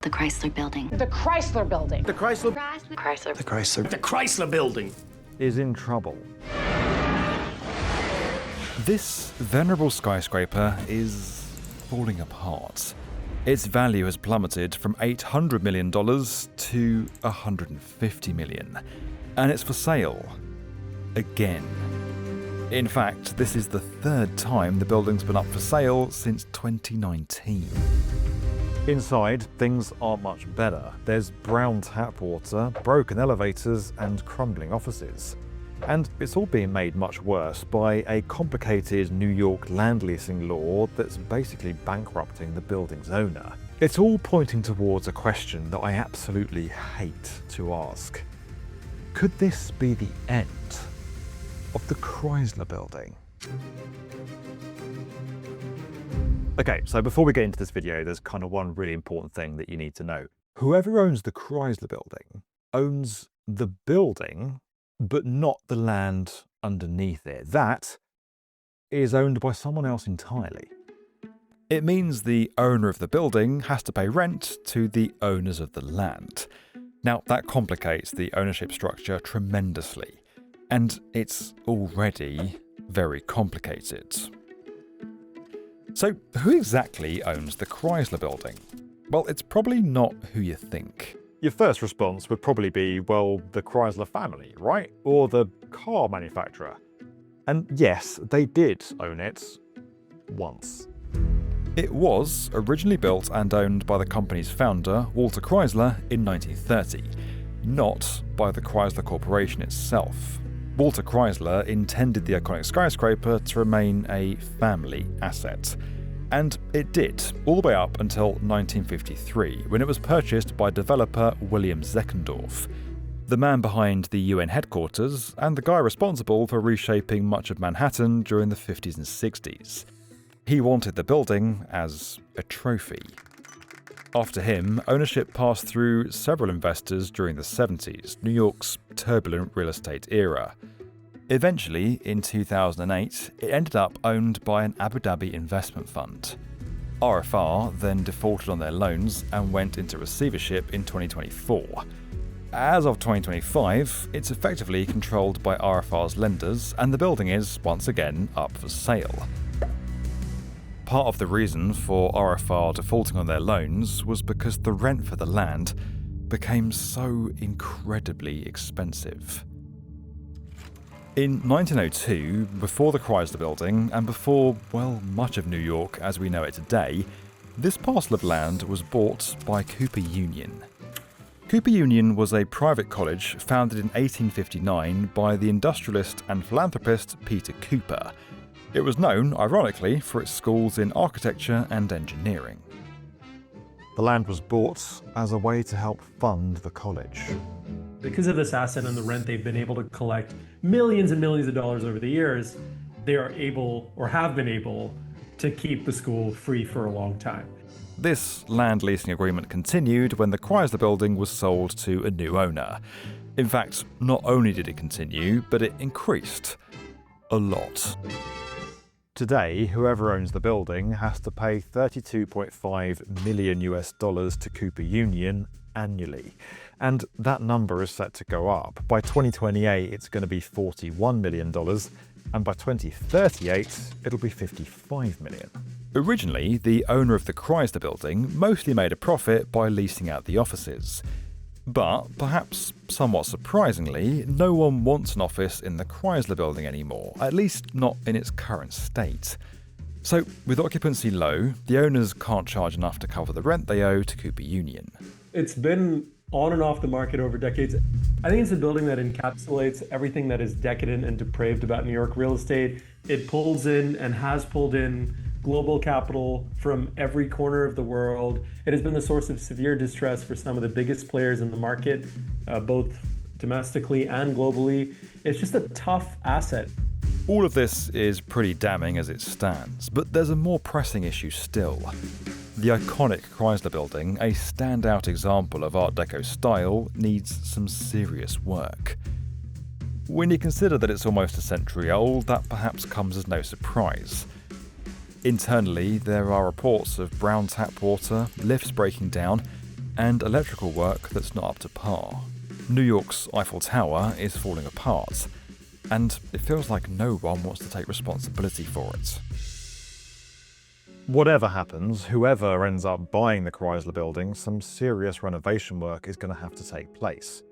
The Chrysler Building. The Chrysler Building. The Chrysler. Chrysler. The Chrysler. The Chrysler Building is in trouble. This venerable skyscraper is falling apart. Its value has plummeted from $800 million to $150 million. And it's for sale. Again. In fact, this is the third time the building's been up for sale since 2019. Inside, things aren't much better. There's brown tap water, broken elevators, and crumbling offices. And it's all being made much worse by a complicated New York land leasing law that's basically bankrupting the building's owner. It's all pointing towards a question that I absolutely hate to ask. Could this be the end of the Chrysler Building? Okay, so before we get into this video, there's kind of one really important thing that you need to know. Whoever owns the Chrysler Building owns the building, but not the land underneath it. That is owned by someone else entirely. It means the owner of the building has to pay rent to the owners of the land. Now, that complicates the ownership structure tremendously, and it's already very complicated. So, who exactly owns the Chrysler Building? Well, it's probably not who you think. Your first response would probably be, well, the Chrysler family, right? Or the car manufacturer. And yes, they did own it once. It was originally built and owned by the company's founder, Walter Chrysler, in 1930, not by the Chrysler Corporation itself. Walter Chrysler intended the iconic skyscraper to remain a family asset. And it did, all the way up until 1953, when it was purchased by developer William Zeckendorf, the man behind the UN headquarters and the guy responsible for reshaping much of Manhattan during the 50s and 60s. He wanted the building as a trophy. After him, ownership passed through several investors during the 70s, New York's turbulent real estate era. Eventually, in 2008, it ended up owned by an Abu Dhabi investment fund. RFR then defaulted on their loans and went into receivership in 2024. As of 2025, it's effectively controlled by RFR's lenders, and the building is, once again, up for sale. Part of the reason for RFR defaulting on their loans was because the rent for the land became so incredibly expensive. In 1902, before the Chrysler Building, and before, well, much of New York as we know it today, this parcel of land was bought by Cooper Union. Cooper Union was a private college founded in 1859 by the industrialist and philanthropist Peter Cooper. It was known, ironically, for its schools in architecture and engineering. The land was bought as a way to help fund the college. Because of this asset and the rent they've been able to collect millions and millions of dollars over the years, they are able, or have been able, to keep the school free for a long time. This land leasing agreement continued when the Chrysler Building was sold to a new owner. In fact, not only did it continue, but it increased a lot. Today, whoever owns the building has to pay $32.5 million to Cooper Union annually. And that number is set to go up. By 2028, it's going to be $41 million, and by 2038, it'll be $55 million. Originally, the owner of the Chrysler Building mostly made a profit by leasing out the offices. But, perhaps somewhat surprisingly, no one wants an office in the Chrysler Building anymore, at least not in its current state. So, with occupancy low, the owners can't charge enough to cover the rent they owe to Cooper Union. It's been on and off the market over decades. I think it's a building that encapsulates everything that is decadent and depraved about New York real estate. It pulls in and has pulled in global capital from every corner of the world. It has been the source of severe distress for some of the biggest players in the market, both domestically and globally. It's just a tough asset. All of this is pretty damning as it stands, but there's a more pressing issue still. The iconic Chrysler Building, a standout example of Art Deco style, needs some serious work. When you consider that it's almost a century old, that perhaps comes as no surprise. Internally, there are reports of brown tap water, lifts breaking down, and electrical work that's not up to par. New York's Eiffel Tower is falling apart, and it feels like no one wants to take responsibility for it. Whatever happens, whoever ends up buying the Chrysler Building, some serious renovation work is going to have to take place.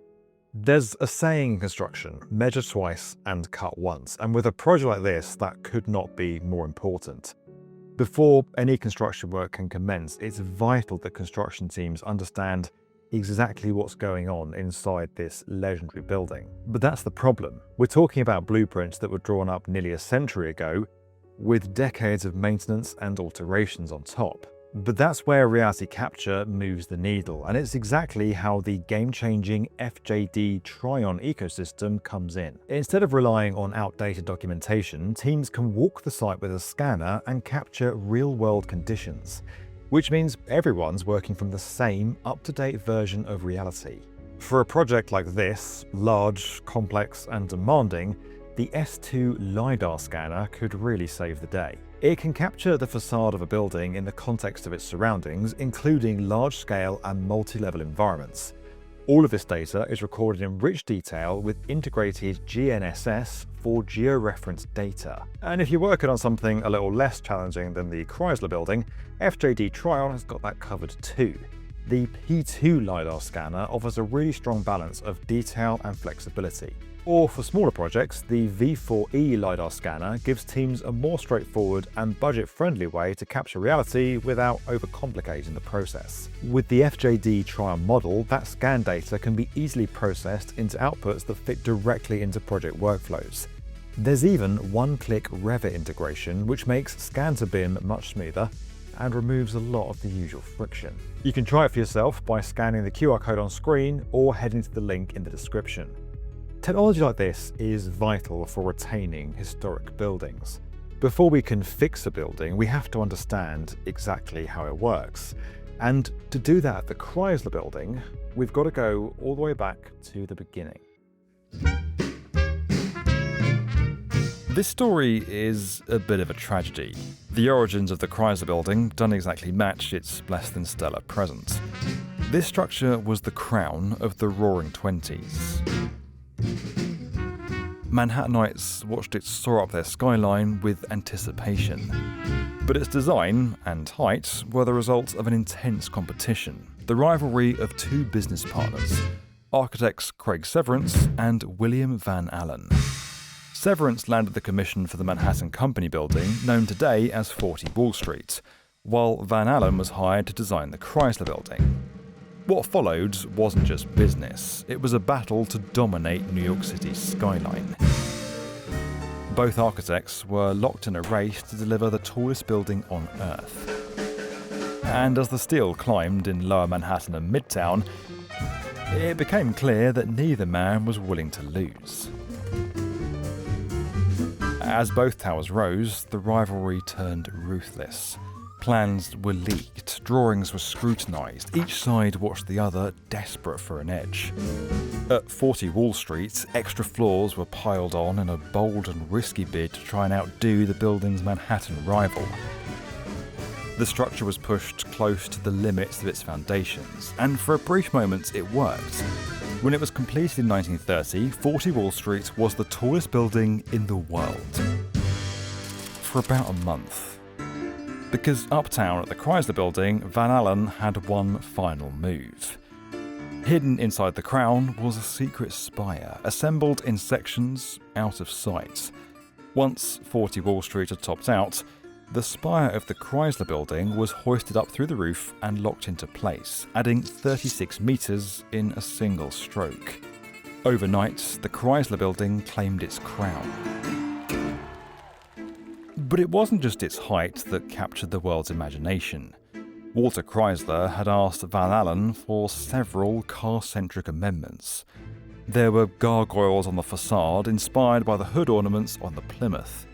There's a saying in construction, measure twice and cut once, and with a project like this, that could not be more important. Before any construction work can commence, it's vital that construction teams understand exactly what's going on inside this legendary building. But that's the problem. We're talking about blueprints that were drawn up nearly a century ago, with decades of maintenance and alterations on top. But that's where reality capture moves the needle, and it's exactly how the game-changing FJD Tryon ecosystem comes in. Instead of relying on outdated documentation, teams can walk the site with a scanner and capture real-world conditions, which means everyone's working from the same up-to-date version of reality. For a project like this, large, complex, and demanding, the S2 LiDAR scanner could really save the day. It can capture the facade of a building in the context of its surroundings, including large-scale and multi-level environments. All of this data is recorded in rich detail with integrated GNSS for georeference data. And if you're working on something a little less challenging than the Chrysler Building, FJD Tryon has got that covered too. The P2 LiDAR scanner offers a really strong balance of detail and flexibility. Or for smaller projects, the V4E LiDAR scanner gives teams a more straightforward and budget-friendly way to capture reality without overcomplicating the process. With the FJD Tryon model, that scan data can be easily processed into outputs that fit directly into project workflows. There's even one-click Revit integration, which makes scan to BIM much smoother and removes a lot of the usual friction. You can try it for yourself by scanning the QR code on screen or heading to the link in the description. Technology like this is vital for retaining historic buildings. Before we can fix a building, we have to understand exactly how it works. And to do that at the Chrysler Building, we've got to go all the way back to the beginning. This story is a bit of a tragedy. The origins of the Chrysler Building don't exactly match its less than stellar present. This structure was the crown of the Roaring Twenties. Manhattanites watched it soar up their skyline with anticipation. But its design and height were the result of an intense competition, the rivalry of two business partners, architects Craig Severance and William Van Allen. Severance landed the commission for the Manhattan Company building, known today as 40 Wall Street, while Van Allen was hired to design the Chrysler Building. What followed wasn't just business, it was a battle to dominate New York City's skyline. Both architects were locked in a race to deliver the tallest building on Earth. And as the steel climbed in Lower Manhattan and Midtown, it became clear that neither man was willing to lose. As both towers rose, the rivalry turned ruthless. Plans were leaked, drawings were scrutinised, each side watched the other, desperate for an edge. At 40 Wall Street, extra floors were piled on in a bold and risky bid to try and outdo the building's Manhattan rival. The structure was pushed close to the limits of its foundations, and for a brief moment it worked. When it was completed in 1930, 40 Wall Street was the tallest building in the world. For about a month. Because uptown at the Chrysler Building, Van Allen had one final move. Hidden inside the crown was a secret spire, assembled in sections out of sight. Once 40 Wall Street had topped out, the spire of the Chrysler Building was hoisted up through the roof and locked into place, adding 36 meters in a single stroke. Overnight, the Chrysler Building claimed its crown. But it wasn't just its height that captured the world's imagination. Walter Chrysler had asked Van Allen for several car-centric amendments. There were gargoyles on the facade inspired by the hood ornaments on the Plymouth.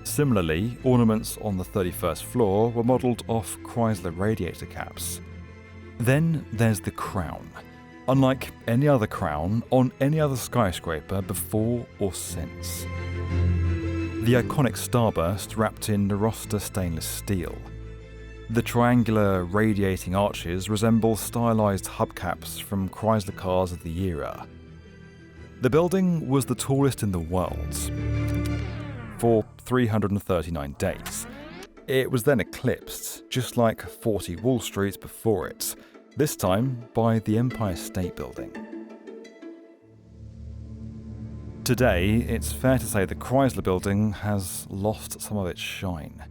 Similarly, ornaments on the 31st floor were modelled off Chrysler radiator caps. Then there's the crown. Unlike any other crown on any other skyscraper before or since. The iconic starburst wrapped in Narosta stainless steel. The triangular radiating arches resemble stylized hubcaps from Chrysler cars of the era. The building was the tallest in the world for 339 days. It was then eclipsed, just like 40 Wall Street before it, this time by the Empire State Building. Today, it's fair to say the Chrysler Building has lost some of its shine.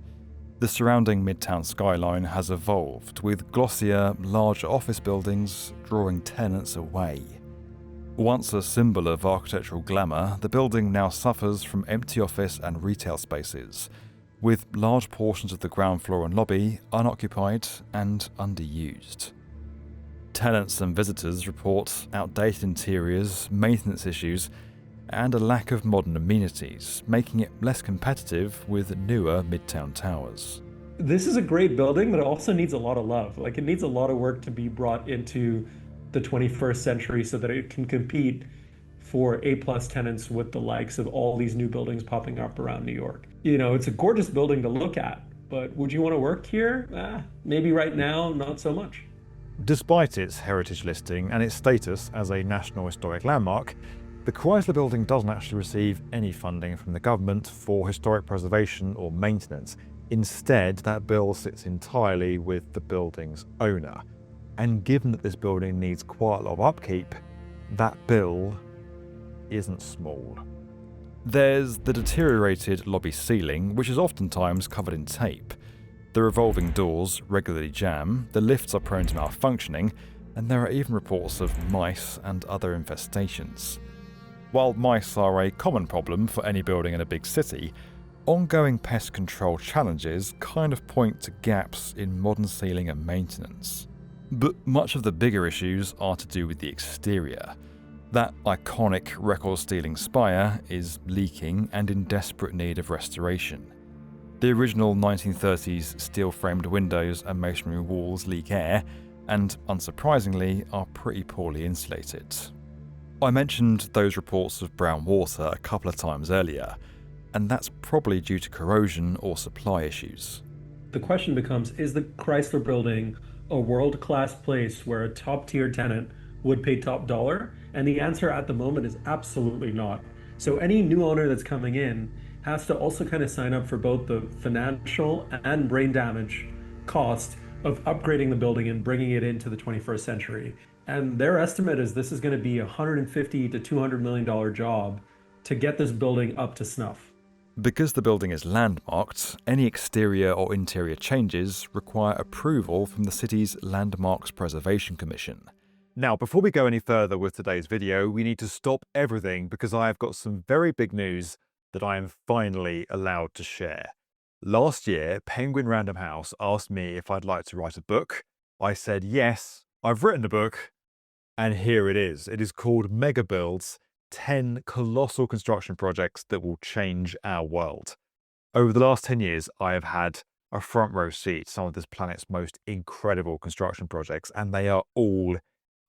The surrounding Midtown skyline has evolved, with glossier, larger office buildings drawing tenants away. Once a symbol of architectural glamour, the building now suffers from empty office and retail spaces, with large portions of the ground floor and lobby unoccupied and underused. Tenants and visitors report outdated interiors, maintenance issues, and a lack of modern amenities, making it less competitive with newer Midtown towers. This is a great building, but it also needs a lot of love. Like, it needs a lot of work to be brought into the 21st century so that it can compete for A-plus tenants with the likes of all these new buildings popping up around New York. You know, it's a gorgeous building to look at, but would you want to work here? Maybe right now, not so much. Despite its heritage listing and its status as a National Historic Landmark, the Chrysler Building doesn't actually receive any funding from the government for historic preservation or maintenance. Instead, that bill sits entirely with the building's owner. And given that this building needs quite a lot of upkeep, that bill isn't small. There's the deteriorated lobby ceiling, which is oftentimes covered in tape. The revolving doors regularly jam, the lifts are prone to malfunctioning, and there are even reports of mice and other infestations. While mice are a common problem for any building in a big city, ongoing pest control challenges kind of point to gaps in modern ceiling and maintenance. But much of the bigger issues are to do with the exterior. That iconic record-stealing spire is leaking and in desperate need of restoration. The original 1930s steel-framed windows and masonry walls leak air, and unsurprisingly are pretty poorly insulated. I mentioned those reports of brown water a couple of times earlier, and that's probably due to corrosion or supply issues. The question becomes, is the Chrysler Building a world-class place where a top-tier tenant would pay top dollar? And the answer at the moment is absolutely not. So any new owner that's coming in has to also kind of sign up for both the financial and brain damage cost of upgrading the building and bringing it into the 21st century. And their estimate is this is going to be a $150 to $200 million job to get this building up to snuff. Because the building is landmarked, any exterior or interior changes require approval from the city's Landmarks Preservation Commission. Now, before we go any further with today's video, we need to stop everything because I have got some very big news that I am finally allowed to share. Last year, Penguin Random House asked me if I'd like to write a book. I said yes, I've written a book, and here it is. It is called Mega Builds, 10 Colossal Construction Projects That Will Change Our World. Over the last 10 years, I have had a front row seat to some of this planet's most incredible construction projects, and they are all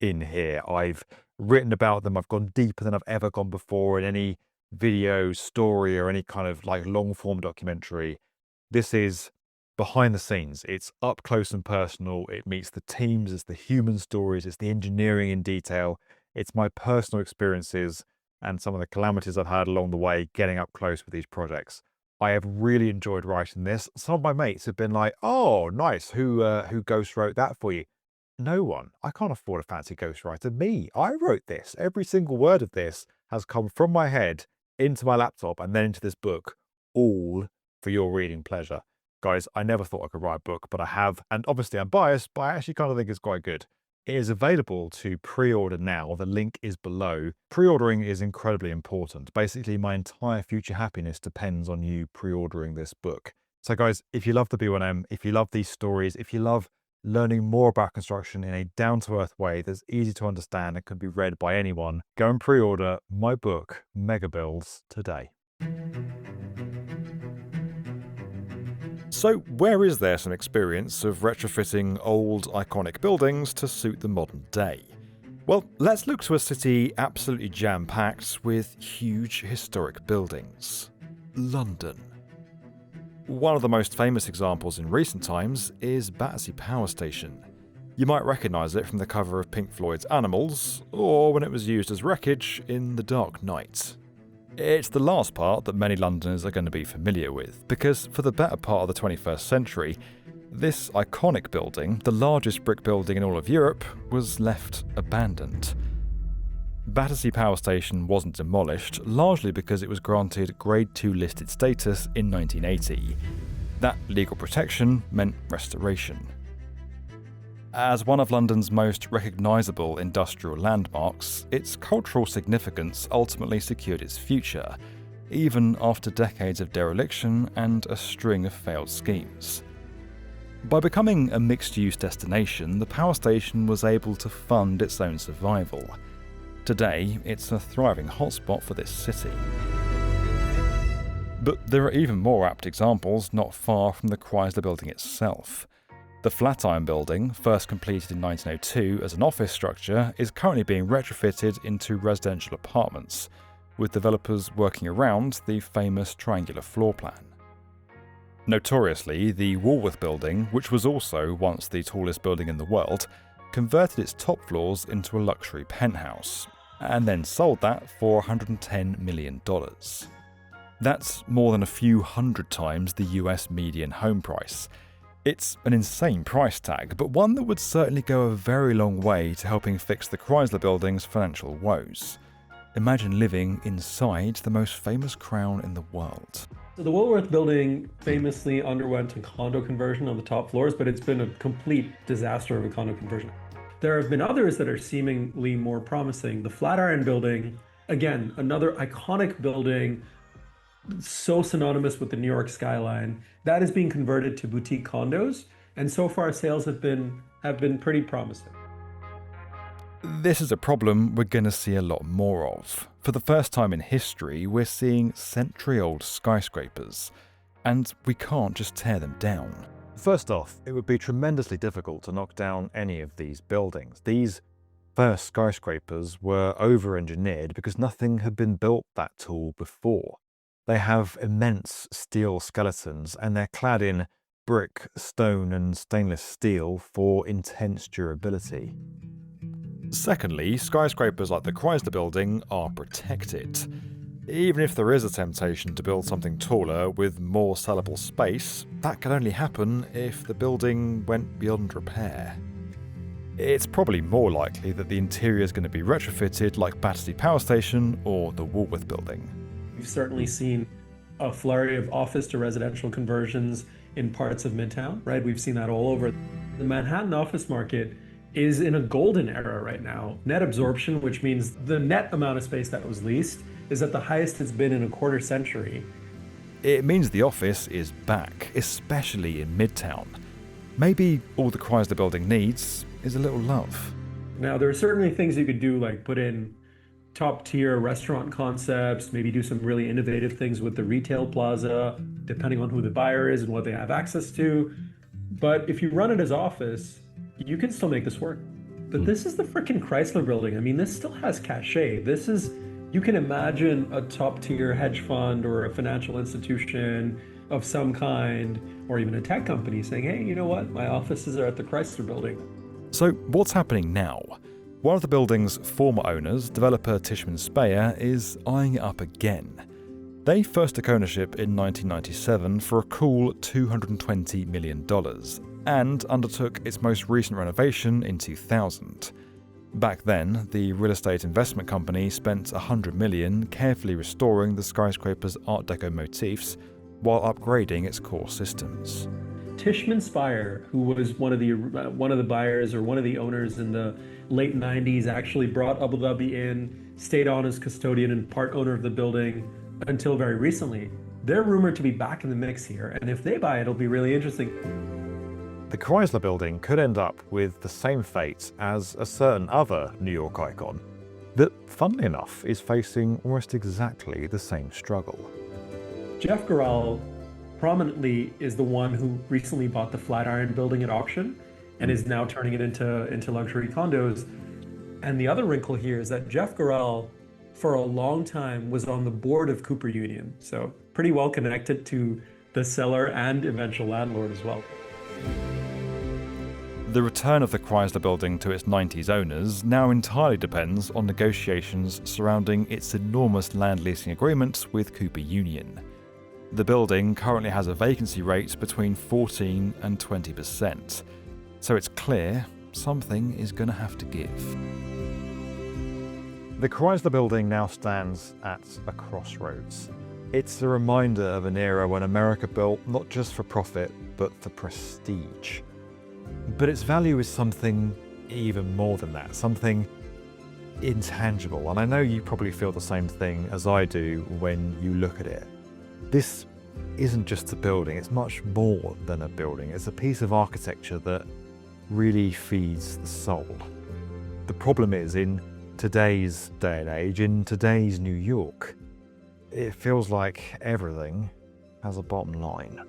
in here. I've written about them. I've gone deeper than I've ever gone before in any video, story, or any kind of like long form documentary. This is behind the scenes. It's up close and personal. It meets the teams, it's the human stories, it's the engineering in detail. It's my personal experiences and some of the calamities I've had along the way getting up close with these projects. I have really enjoyed writing this. Some of my mates have been like, oh, nice. Who ghost wrote that for you? No one. I can't afford a fancy ghostwriter. Me. I wrote this. Every single word of this has come from my head into my laptop and then into this book, all for your reading pleasure. Guys, I never thought I could write a book, but I have. And obviously I'm biased, but I actually kind of think it's quite good. It is available to pre-order now. The link is below. Pre-ordering is incredibly important. Basically, my entire future happiness depends on you pre-ordering this book. So guys, if you love the B1M, if you love these stories, if you love learning more about construction in a down-to-earth way that's easy to understand and can be read by anyone, go and pre-order my book, Mega Builds, today. So where is there some experience of retrofitting old iconic buildings to suit the modern day? Well, let's look to a city absolutely jam-packed with huge historic buildings. London. One of the most famous examples in recent times is Battersea Power Station. You might recognise it from the cover of Pink Floyd's Animals, or when it was used as wreckage in The Dark Knight. It's the last part that many Londoners are going to be familiar with, because for the better part of the 21st century, this iconic building, the largest brick building in all of Europe, was left abandoned. Battersea Power Station wasn't demolished, largely because it was granted Grade 2 listed status in 1980. That legal protection meant restoration. As one of London's most recognisable industrial landmarks, its cultural significance ultimately secured its future, even after decades of dereliction and a string of failed schemes. By becoming a mixed-use destination, the power station was able to fund its own survival. Today, it's a thriving hotspot for this city. But there are even more apt examples not far from the Chrysler Building itself. The Flatiron Building, first completed in 1902 as an office structure, is currently being retrofitted into residential apartments, with developers working around the famous triangular floor plan. Notoriously, the Woolworth Building, which was also once the tallest building in the world, converted its top floors into a luxury penthouse, and then sold that for $110 million. That's more than a few hundred times the US median home price. It's an insane price tag, but one that would certainly go a very long way to helping fix the Chrysler Building's financial woes. Imagine living inside the most famous crown in the world. So the Woolworth Building famously underwent a condo conversion on the top floors, but it's been a complete disaster of a condo conversion. There have been others that are seemingly more promising. The Flatiron Building, again, another iconic building, so synonymous with the New York skyline, that is being converted to boutique condos, and so far sales have been pretty promising. This is a problem we're going to see a lot more of. For the first time in history, we're seeing century-old skyscrapers, and we can't just tear them down. First off, it would be tremendously difficult to knock down any of these buildings. These first skyscrapers were over-engineered because nothing had been built that tall before. They have immense steel skeletons, and they're clad in brick, stone, and stainless steel for intense durability. Secondly, skyscrapers like the Chrysler Building are protected. Even if there is a temptation to build something taller with more sellable space, that can only happen if the building went beyond repair. It's probably more likely that the interior is going to be retrofitted like Battersea Power Station or the Woolworth Building. We've certainly seen a flurry of office to residential conversions in parts of Midtown, right? We've seen that all over. The Manhattan office market is in a golden era right now. Net absorption, which means the net amount of space that was leased, is at the highest it's been in a quarter century. It means the office is back, especially in Midtown. Maybe all the Chrysler Building needs is a little love. Now, there are certainly things you could do, like put in top-tier restaurant concepts, maybe do some really innovative things with the retail plaza, depending on who the buyer is and what they have access to. But if you run it as office, you can still make this work. But this is the freaking Chrysler Building. I mean, this still has cachet. This is, you can imagine a top-tier hedge fund or a financial institution of some kind, or even a tech company saying, hey, you know what? My offices are at the Chrysler Building. So what's happening now? One of the building's former owners, developer Tishman Speyer, is eyeing it up again. They first took ownership in 1997 for a cool $220 million and undertook its most recent renovation in 2000. Back then, the real estate investment company spent $100 million carefully restoring the skyscraper's Art Deco motifs while upgrading its core systems. Tishman Speyer, who was one of the buyers or one of the owners in the late 90s, actually brought Abu Dhabi in, stayed on as custodian and part owner of the building until very recently. They're rumored to be back in the mix here, and if they buy it, it'll be really interesting. The Chrysler Building could end up with the same fate as a certain other New York icon that, funnily enough, is facing almost exactly the same struggle. Jeff Gural prominently is the one who recently bought the Flatiron Building at auction and is now turning it into luxury condos. And the other wrinkle here is that Jeff Gural, for a long time, was on the board of Cooper Union, so pretty well connected to the seller and eventual landlord as well. The return of the Chrysler Building to its 90s owners now entirely depends on negotiations surrounding its enormous land leasing agreement with Cooper Union. The building currently has a vacancy rate between 14 and 20%, so it's clear something is going to have to give. The Chrysler Building now stands at a crossroads. It's a reminder of an era when America built not just for profit, but for prestige. But its value is something even more than that, something intangible. And I know you probably feel the same thing as I do when you look at it. This isn't just a building, it's much more than a building. It's a piece of architecture that really feeds the soul. The problem is, in today's day and age, in today's New York, it feels like everything has a bottom line.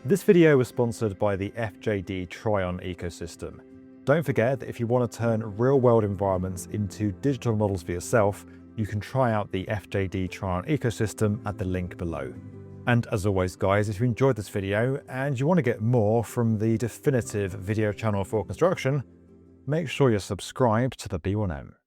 This video was sponsored by the FJD Tryon ecosystem. Don't forget that if you want to turn real-world environments into digital models for yourself, you can try out the FJD Tryon ecosystem at the link below. And as always guys, if you enjoyed this video and you want to get more from the definitive video channel for construction, make sure you're subscribed to the B1M.